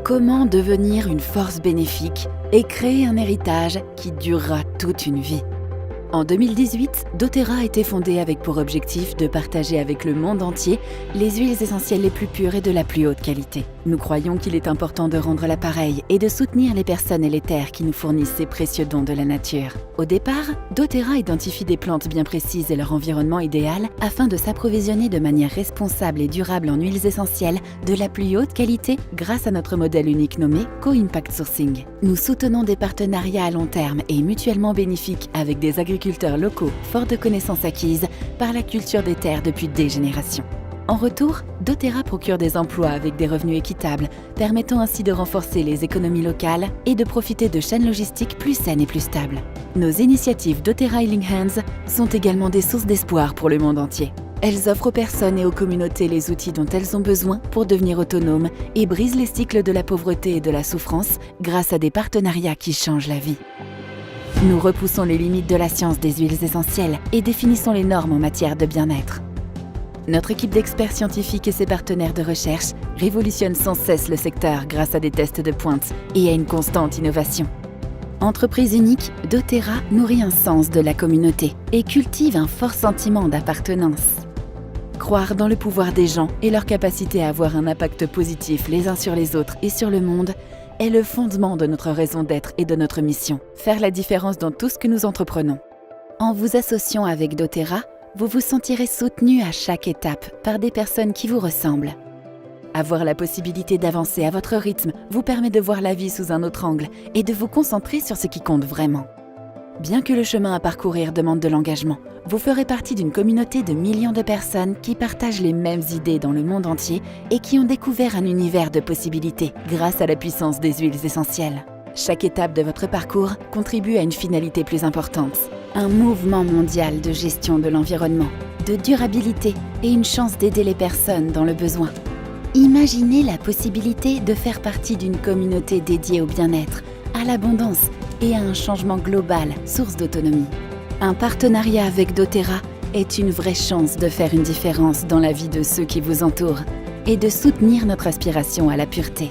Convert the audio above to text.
Comment devenir une force bénéfique et créer un héritage qui durera toute une vie? En 2018, doTERRA a été fondée avec pour objectif de partager avec le monde entier les huiles essentielles les plus pures et de la plus haute qualité. Nous croyons qu'il est important de rendre l'appareil et de soutenir les personnes et les terres qui nous fournissent ces précieux dons de la nature. Au départ, doTERRA identifie des plantes bien précises et leur environnement idéal afin de s'approvisionner de manière responsable et durable en huiles essentielles de la plus haute qualité grâce à notre modèle unique nommé Co-Impact Sourcing. Nous soutenons des partenariats à long terme et mutuellement bénéfiques avec des agriculteurs locaux forts de connaissances acquises par la culture des terres depuis des générations. En retour, doTERRA procure des emplois avec des revenus équitables, permettant ainsi de renforcer les économies locales et de profiter de chaînes logistiques plus saines et plus stables. Nos initiatives doTERRA Healing Hands sont également des sources d'espoir pour le monde entier. Elles offrent aux personnes et aux communautés les outils dont elles ont besoin pour devenir autonomes et brisent les cycles de la pauvreté et de la souffrance grâce à des partenariats qui changent la vie. Nous repoussons les limites de la science des huiles essentielles et définissons les normes en matière de bien-être. Notre équipe d'experts scientifiques et ses partenaires de recherche révolutionnent sans cesse le secteur grâce à des tests de pointe et à une constante innovation. Entreprise unique, doTERRA nourrit un sens de la communauté et cultive un fort sentiment d'appartenance. Croire dans le pouvoir des gens et leur capacité à avoir un impact positif les uns sur les autres et sur le monde est le fondement de notre raison d'être et de notre mission, faire la différence dans tout ce que nous entreprenons. En vous associant avec doTERRA, vous vous sentirez soutenu à chaque étape par des personnes qui vous ressemblent. Avoir la possibilité d'avancer à votre rythme vous permet de voir la vie sous un autre angle et de vous concentrer sur ce qui compte vraiment. Bien que le chemin à parcourir demande de l'engagement, vous ferez partie d'une communauté de millions de personnes qui partagent les mêmes idées dans le monde entier et qui ont découvert un univers de possibilités grâce à la puissance des huiles essentielles. Chaque étape de votre parcours contribue à une finalité plus importante, un mouvement mondial de gestion de l'environnement, de durabilité et une chance d'aider les personnes dans le besoin. Imaginez la possibilité de faire partie d'une communauté dédiée au bien-être, à l'abondance et à un changement global, source d'autonomie. Un partenariat avec doTERRA est une vraie chance de faire une différence dans la vie de ceux qui vous entourent et de soutenir notre aspiration à la pureté.